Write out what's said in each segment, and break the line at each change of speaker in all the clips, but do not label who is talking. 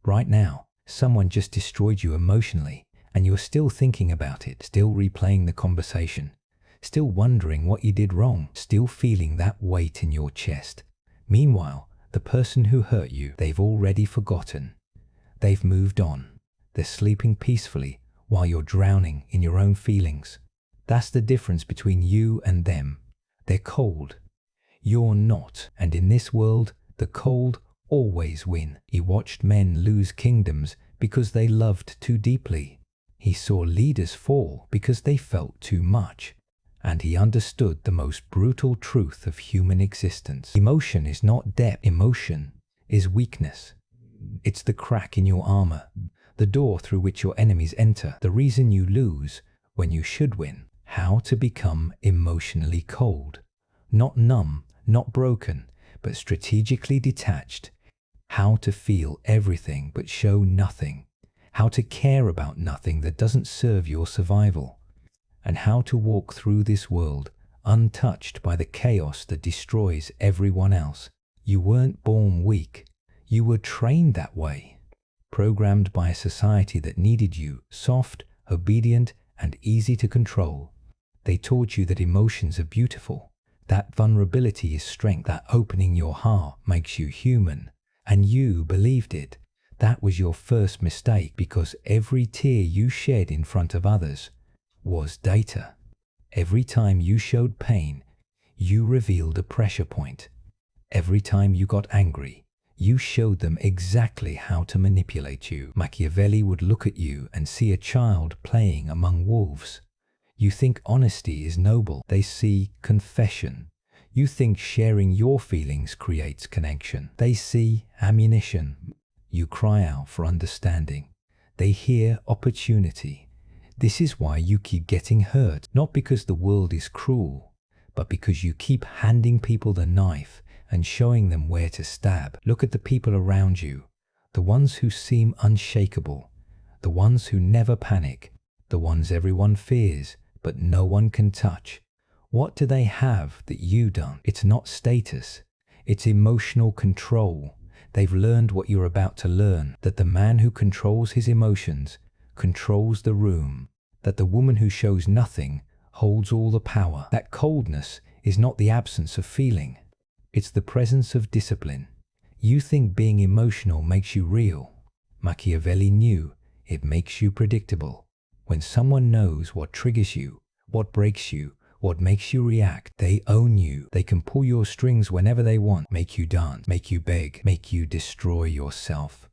Right now, someone just destroyed you emotionally, and you're still thinking about it, still replaying the conversation, still wondering what you did wrong, still feeling that weight in your chest. Meanwhile, the person who hurt you, they've already forgotten. They've moved on. They're sleeping peacefully while you're drowning in your own feelings. That's the difference between you and them. They're cold. You're not. And in this world, the cold always win. He watched men lose kingdoms because they loved too deeply. He saw leaders fall because they felt too much. And he understood the most brutal truth of human existence. Emotion is not depth. Emotion is weakness. It's the crack in your armor, the door through which your enemies enter, the reason you lose when you should win. How to become emotionally cold. Not numb, not broken, but strategically detached. How to feel everything but show nothing. How to care about nothing that doesn't serve your survival. And how to walk through this world untouched by the chaos that destroys everyone else. You weren't born weak. You were trained that way. Programmed by a society that needed you soft, obedient, and easy to control. They taught you that emotions are beautiful, that vulnerability is strength, that opening your heart makes you human. And you believed it. That was your first mistake, because every tear you shed in front of others was data. Every time you showed pain, you revealed a pressure point. Every time you got angry, you showed them exactly how to manipulate you. Machiavelli would look at you and see a child playing among wolves. You think honesty is noble. They see confession. You think sharing your feelings creates connection. They see ammunition. You cry out for understanding. They hear opportunity. This is why you keep getting hurt, not because the world is cruel, but because you keep handing people the knife and showing them where to stab. Look at the people around you, the ones who seem unshakable, the ones who never panic, the ones everyone fears, but no one can touch. What do they have that you don't? It's not status, it's emotional control. They've learned what you're about to learn, that the man who controls his emotions controls the room, that the woman who shows nothing holds all the power. That coldness is not the absence of feeling, it's the presence of discipline. You think being emotional makes you real. Machiavelli knew it makes you predictable. When someone knows what triggers you, what breaks you, what makes you react, they own you. They can pull your strings whenever they want, make you dance, make you beg, make you destroy yourself.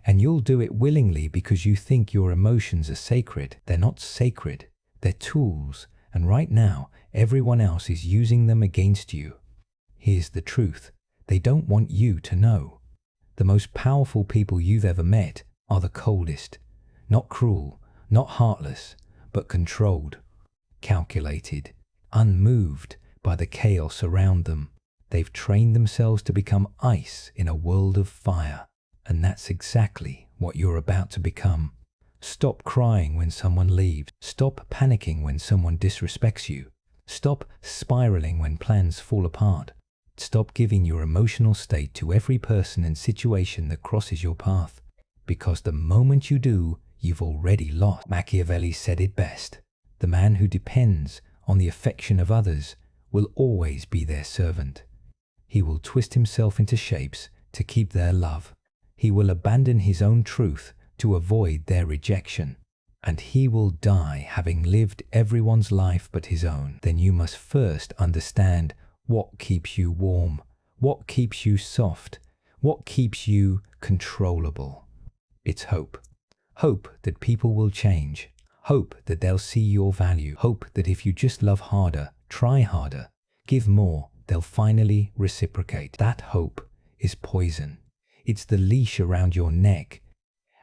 And you'll do it willingly because you think your emotions are sacred. They're not sacred. They're tools. And right now, everyone else is using them against you. Here's the truth. They don't want you to know. The most powerful people you've ever met are the coldest. Not cruel, not heartless, but controlled, calculated, unmoved by the chaos around them. They've trained themselves to become ice in a world of fire. And that's exactly what you're about to become. Stop crying when someone leaves. Stop panicking when someone disrespects you. Stop spiraling when plans fall apart. Stop giving your emotional state to every person and situation that crosses your path. Because the moment you do, you've already lost. Machiavelli said it best. The man who depends on the affection of others will always be their servant. He will twist himself into shapes to keep their love. He will abandon his own truth to avoid their rejection. And he will die having lived everyone's life but his own. Then you must first understand what keeps you warm, what keeps you soft, what keeps you controllable. It's hope. Hope that people will change. Hope that they'll see your value. Hope that if you just love harder, try harder, give more, they'll finally reciprocate. That hope is poison. It's the leash around your neck.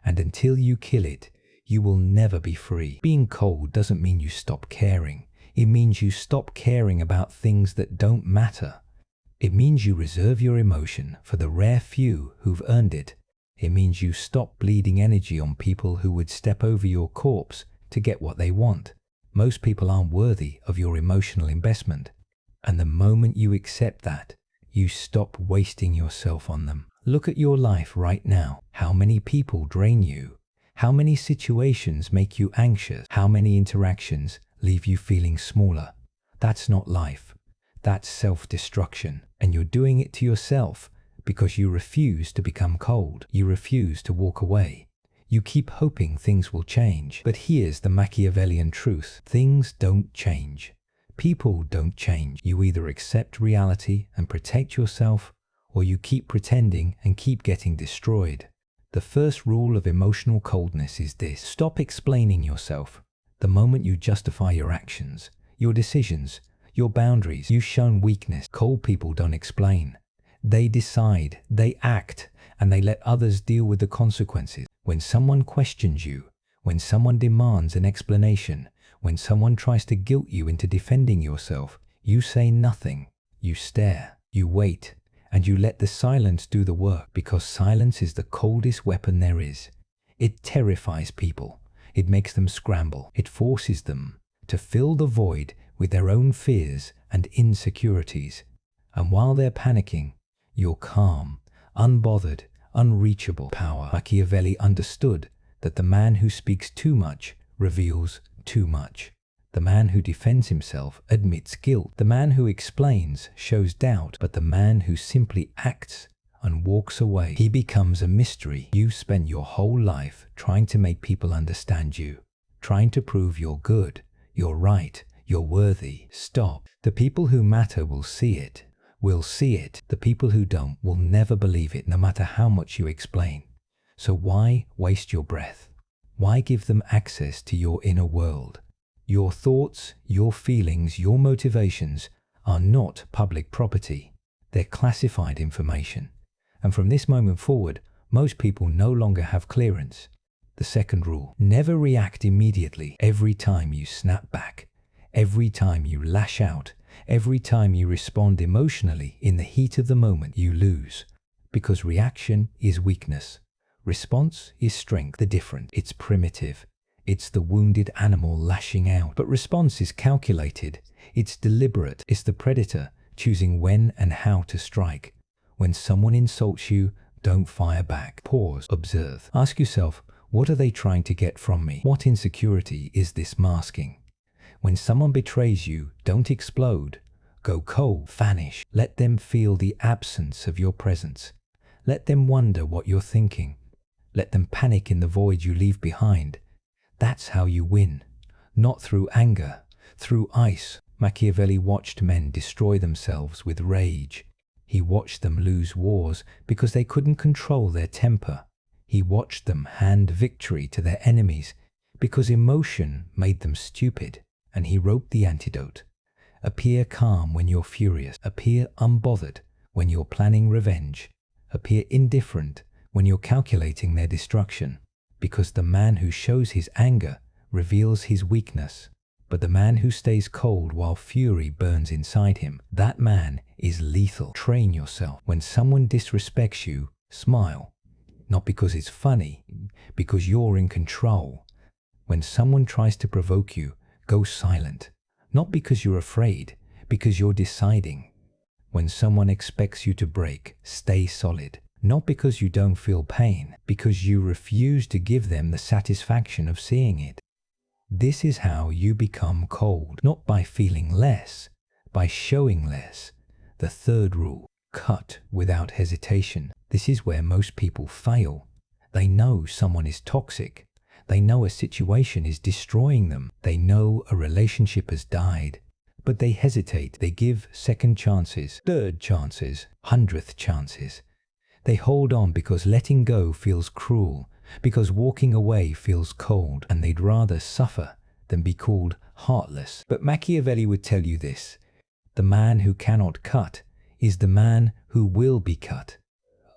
And until you kill it, you will never be free. Being cold doesn't mean you stop caring. It means you stop caring about things that don't matter. It means you reserve your emotion for the rare few who've earned it. It means you stop bleeding energy on people who would step over your corpse to get what they want. Most people aren't worthy of your emotional investment. And the moment you accept that, You stop wasting yourself on them. Look at your life right now. How many people drain you? How many situations make you anxious? How many interactions leave you feeling smaller? That's not life. That's self-destruction. And you're doing it to yourself because you refuse to become cold. You refuse to walk away. You keep hoping things will change. But here's the Machiavellian truth. Things don't change. People don't change. You either accept reality and protect yourself, or you keep pretending and keep getting destroyed. The first rule of emotional coldness is this: stop explaining yourself. The moment you justify your actions, your decisions, your boundaries, you've shown weakness. Cold people don't explain. They decide, they act, and they let others deal with the consequences. When someone questions you, when someone demands an explanation, when someone tries to guilt you into defending yourself, you say nothing. You stare, you wait, and you let the silence do the work, because silence is the coldest weapon there is. It terrifies people. It makes them scramble. It forces them to fill the void with their own fears and insecurities. And while they're panicking, you're calm, unbothered, unreachable. Power. Machiavelli understood that the man who speaks too much reveals too much. The man who defends himself admits guilt. The man who explains shows doubt. But the man who simply acts and walks away, he becomes a mystery. You spent your whole life trying to make people understand you, trying to prove you're good, you're right, you're worthy. Stop. The people who matter will see it. Will see it. The people who don't will never believe it, no matter how much you explain. So why waste your breath? Why give them access to your inner world? Your thoughts, your feelings, your motivations are not public property. They're classified information. And from this moment forward, most people no longer have clearance. The second rule: never react immediately. Every time you snap back, every time you lash out, every time you respond emotionally in the heat of the moment, you lose. Because reaction is weakness. Response is strength. The difference: it's primitive. It's the wounded animal lashing out. But response is calculated. It's deliberate. It's the predator choosing when and how to strike. When someone insults you, don't fire back. Pause. Observe. Ask yourself, what are they trying to get from me? What insecurity is this masking? When someone betrays you, don't explode. Go cold. Vanish. Let them feel the absence of your presence. Let them wonder what you're thinking. Let them panic in the void you leave behind. That's how you win. Not through anger, through ice. Machiavelli watched men destroy themselves with rage. He watched them lose wars because they couldn't control their temper. He watched them hand victory to their enemies because emotion made them stupid. And he wrote the antidote: appear calm when you're furious. Appear unbothered when you're planning revenge. Appear indifferent when you're calculating their destruction. Because the man who shows his anger reveals his weakness. But the man who stays cold while fury burns inside him, that man is lethal. Train yourself. When someone disrespects you, smile. Not because it's funny, because you're in control. When someone tries to provoke you, go silent. Not because you're afraid, because you're deciding. When someone expects you to break, stay solid. Not because you don't feel pain, because you refuse to give them the satisfaction of seeing it. This is how you become cold, not by feeling less, by showing less. The third rule: cut without hesitation. This is where most people fail. They know someone is toxic. They know a situation is destroying them. They know a relationship has died. But they hesitate. They give second chances, third chances, 100th chances. They hold on because letting go feels cruel, because walking away feels cold, and they'd rather suffer than be called heartless. But Machiavelli would tell you this: the man who cannot cut is the man who will be cut.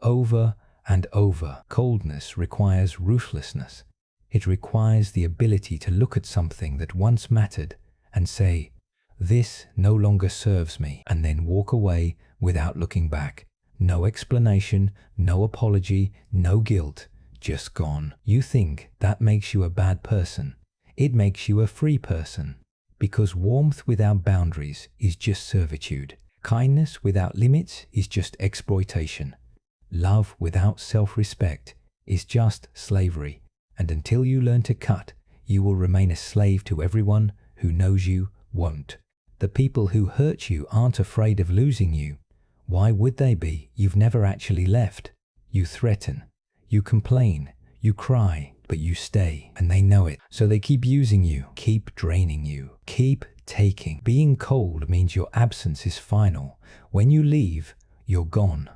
Over and over. Coldness requires ruthlessness. It requires the ability to look at something that once mattered and say, "This no longer serves me," and then walk away without looking back. No explanation, no apology, no guilt, just gone. You think that makes you a bad person. It makes you a free person. Because warmth without boundaries is just servitude. Kindness without limits is just exploitation. Love without self-respect is just slavery. And until you learn to cut, you will remain a slave to everyone who knows you won't. The people who hurt you aren't afraid of losing you. Why would they be? You've never actually left. You threaten, you complain, you cry, but you stay, and they know it. So they keep using you, keep draining you, keep taking. Being cold means your absence is final. When you leave, you're gone.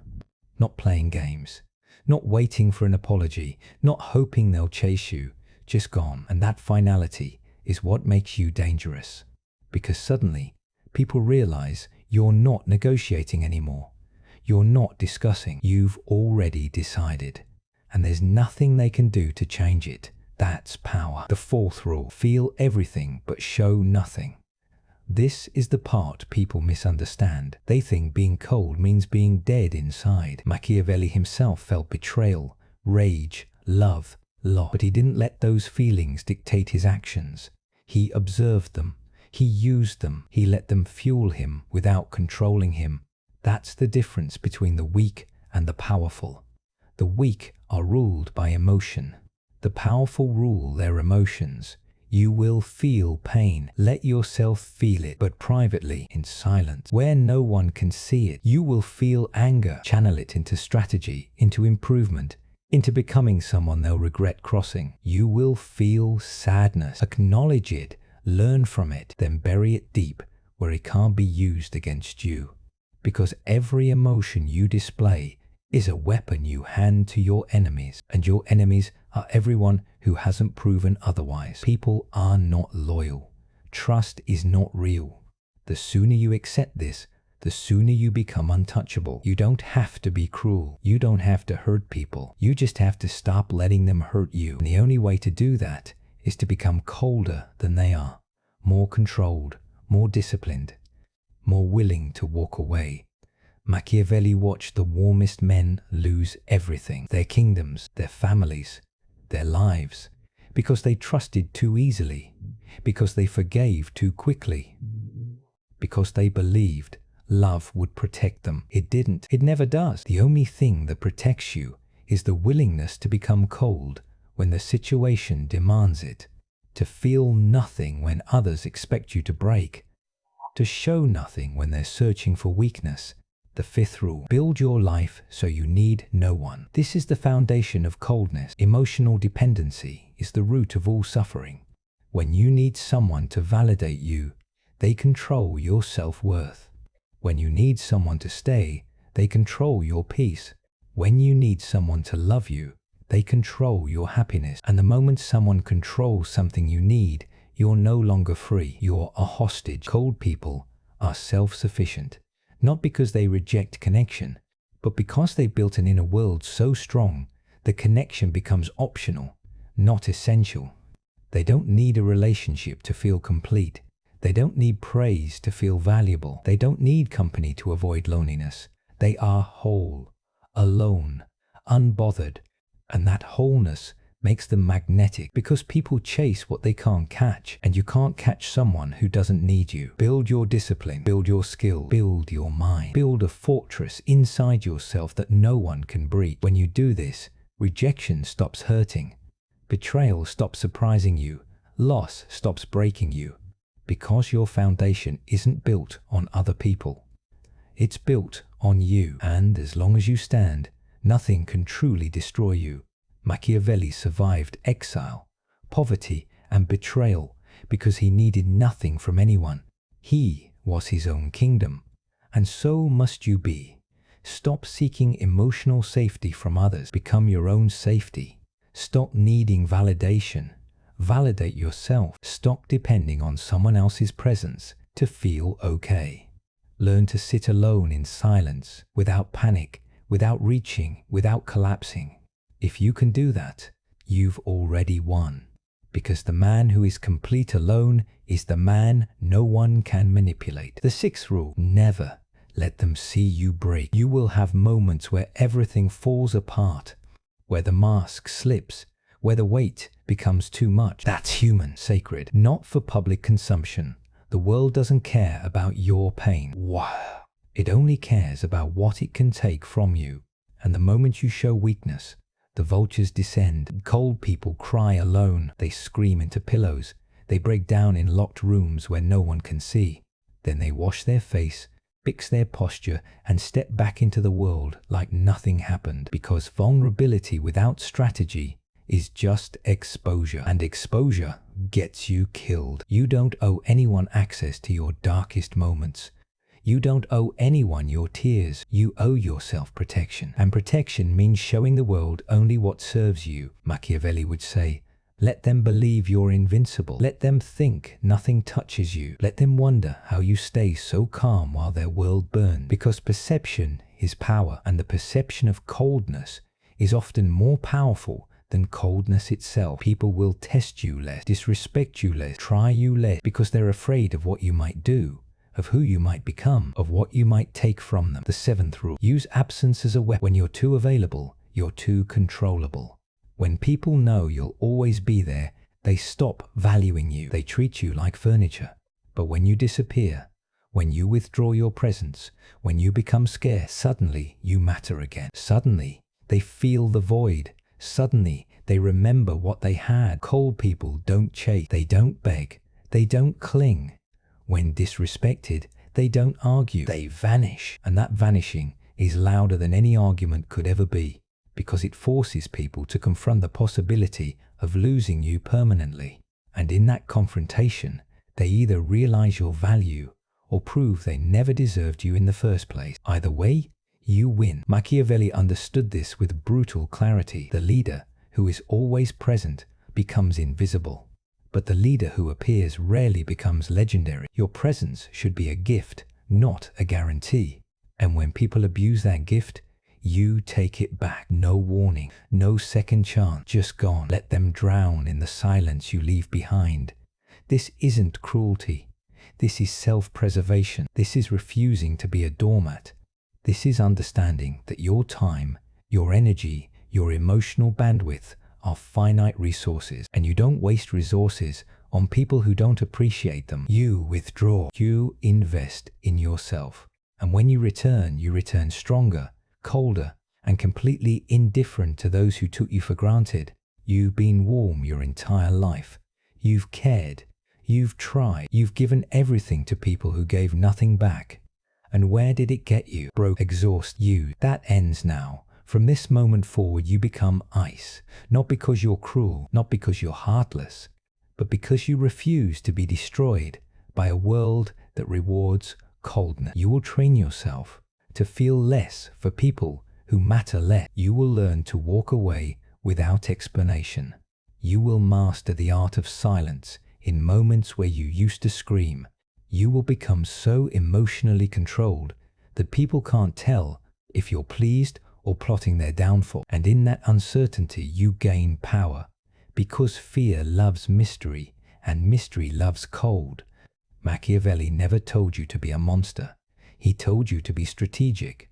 Not playing games, not waiting for an apology, not hoping they'll chase you, just gone. And that finality is what makes you dangerous. Because suddenly, people realize you're not negotiating anymore. You're not discussing. You've already decided. And there's nothing they can do to change it. That's power. The fourth rule: feel everything but show nothing. This is the part people misunderstand. They think being cold means being dead inside. Machiavelli himself felt betrayal, rage, love, loss. But he didn't let those feelings dictate his actions. He observed them. He used them. He let them fuel him without controlling him. That's the difference between the weak and the powerful. The weak are ruled by emotion. The powerful rule their emotions. You will feel pain. Let yourself feel it, but privately, in silence, where no one can see it. You will feel anger. Channel it into strategy, into improvement, into becoming someone they'll regret crossing. You will feel sadness. Acknowledge it, learn from it, then bury it deep where it can't be used against you. Because every emotion you display is a weapon you hand to your enemies, and your enemies are everyone who hasn't proven otherwise. People are not loyal. Trust is not real. The sooner you accept this, the sooner you become untouchable. You don't have to be cruel. You don't have to hurt people. You just have to stop letting them hurt you. And the only way to do that is to become colder than they are, more controlled, more disciplined, more willing to walk away. Machiavelli watched the warmest men lose everything, their kingdoms, their families, their lives, because they trusted too easily, because they forgave too quickly, because they believed love would protect them. It didn't. It never does. The only thing that protects you is the willingness to become cold when the situation demands it, to feel nothing when others expect you to break, to show nothing when they're searching for weakness. The fifth rule: build your life so you need no one. This is the foundation of coldness. Emotional dependency is the root of all suffering. When you need someone to validate you, they control your self-worth. When you need someone to stay, they control your peace. When you need someone to love you, they control your happiness. And the moment someone controls something you need, you're no longer free. You're a hostage. Cold people are self-sufficient. Not because they reject connection, but because they built an inner world so strong that connection becomes optional, not essential. They don't need a relationship to feel complete. They don't need praise to feel valuable. They don't need company to avoid loneliness. They are whole, alone, unbothered, and that wholeness makes them magnetic, because people chase what they can't catch, and you can't catch someone who doesn't need you. Build your discipline, build your skill, build your mind, build a fortress inside yourself that no one can breach. When you do this, rejection stops hurting, betrayal stops surprising you, loss stops breaking you, because your foundation isn't built on other people. It's built on you, and as long as you stand, nothing can truly destroy you. Machiavelli survived exile, poverty, and betrayal because he needed nothing from anyone. He was his own kingdom. And so must you be. Stop seeking emotional safety from others. Become your own safety. Stop needing validation. Validate yourself. Stop depending on someone else's presence to feel okay. Learn to sit alone in silence, without panic, without reaching, without collapsing. If you can do that, you've already won. Because the man who is complete alone is the man no one can manipulate. The sixth rule: never let them see you break. You will have moments where everything falls apart, where the mask slips, where the weight becomes too much. That's human, sacred, not for public consumption. The world doesn't care about your pain. Wow. It only cares about what it can take from you. And the moment you show weakness, the vultures descend. Cold people cry alone. They scream into pillows. They break down in locked rooms where no one can see. Then they wash their face, fix their posture, and step back into the world like nothing happened, because vulnerability without strategy is just exposure, and exposure gets you killed. You don't owe anyone access to your darkest moments. You don't owe anyone your tears. You owe yourself protection. And protection means showing the world only what serves you. Machiavelli would say, let them believe you're invincible. Let them think nothing touches you. Let them wonder how you stay so calm while their world burns. Because perception is power, and the perception of coldness is often more powerful than coldness itself. People will test you less, disrespect you less, try you less, because they're afraid of what you might do, of who you might become, of what you might take from them. The seventh rule: use absence as a weapon. When you're too available, you're too controllable. When people know you'll always be there, they stop valuing you. They treat you like furniture. But when you disappear, when you withdraw your presence, when you become scarce, suddenly you matter again. Suddenly they feel the void. Suddenly they remember what they had. Cold people don't chase. They don't beg. They don't cling. When disrespected, they don't argue. They vanish. And that vanishing is louder than any argument could ever be, because it forces people to confront the possibility of losing you permanently. And in that confrontation, they either realize your value or prove they never deserved you in the first place. Either way, you win. Machiavelli understood this with brutal clarity. The leader who is always present becomes invisible, but the leader who appears rarely becomes legendary. Your presence should be a gift, not a guarantee. And when people abuse that gift, you take it back. No warning, no second chance, just gone. Let them drown in the silence you leave behind. This isn't cruelty. This is self-preservation. This is refusing to be a doormat. This is understanding that your time, your energy, your emotional bandwidth are finite resources, and you don't waste resources on people who don't appreciate them. You withdraw. You invest in yourself. And when you return stronger, colder, and completely indifferent to those who took you for granted. You've been warm your entire life. You've cared. You've tried. You've given everything to people who gave nothing back. And where did it get you? Broke, exhaust you. That ends now. From this moment forward, you become ice. Not because you're cruel, not because you're heartless, but because you refuse to be destroyed by a world that rewards coldness. You will train yourself to feel less for people who matter less. You will learn to walk away without explanation. You will master the art of silence in moments where you used to scream. You will become so emotionally controlled that people can't tell if you're pleased or plotting their downfall. And in that uncertainty, you gain power, because fear loves mystery and mystery loves cold. Machiavelli never told you to be a monster. He told you to be strategic,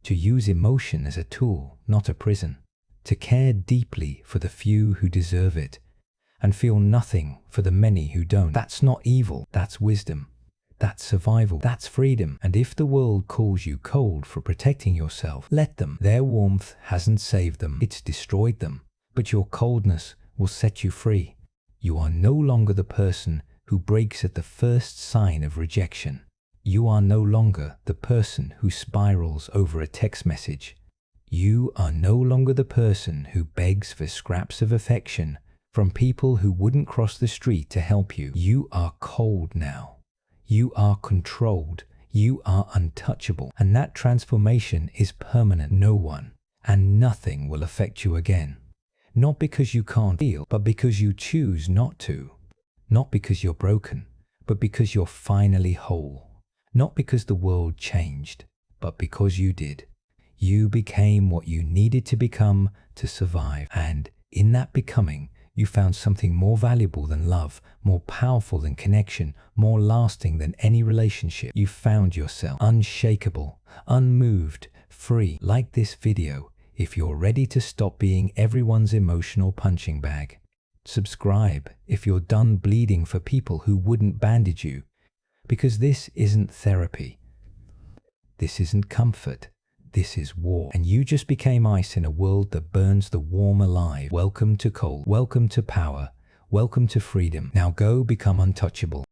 to use emotion as a tool, not a prison, to care deeply for the few who deserve it, and feel nothing for the many who don't. That's not evil, that's wisdom, that's survival, that's freedom. And if the world calls you cold for protecting yourself, let them. Their warmth hasn't saved them, it's destroyed them. But your coldness will set you free. You are no longer the person who breaks at the first sign of rejection. You are no longer the person who spirals over a text message. You are no longer the person who begs for scraps of affection from people who wouldn't cross the street to help you. You are cold now. You are controlled. You are untouchable. And that transformation is permanent. No one and nothing will affect you again. Not because you can't feel, but because you choose not to. Not because you're broken, but because you're finally whole. Not because the world changed, but because you did. You became what you needed to become to survive. And in that becoming, you found something more valuable than love, more powerful than connection, more lasting than any relationship. You found yourself unshakable, unmoved, free. Like this video if you're ready to stop being everyone's emotional punching bag. Subscribe if you're done bleeding for people who wouldn't bandage you. Because this isn't therapy. This isn't comfort. This is war. And you just became ice in a world that burns the warm alive. Welcome to cold. Welcome to power. Welcome to freedom. Now go become untouchable.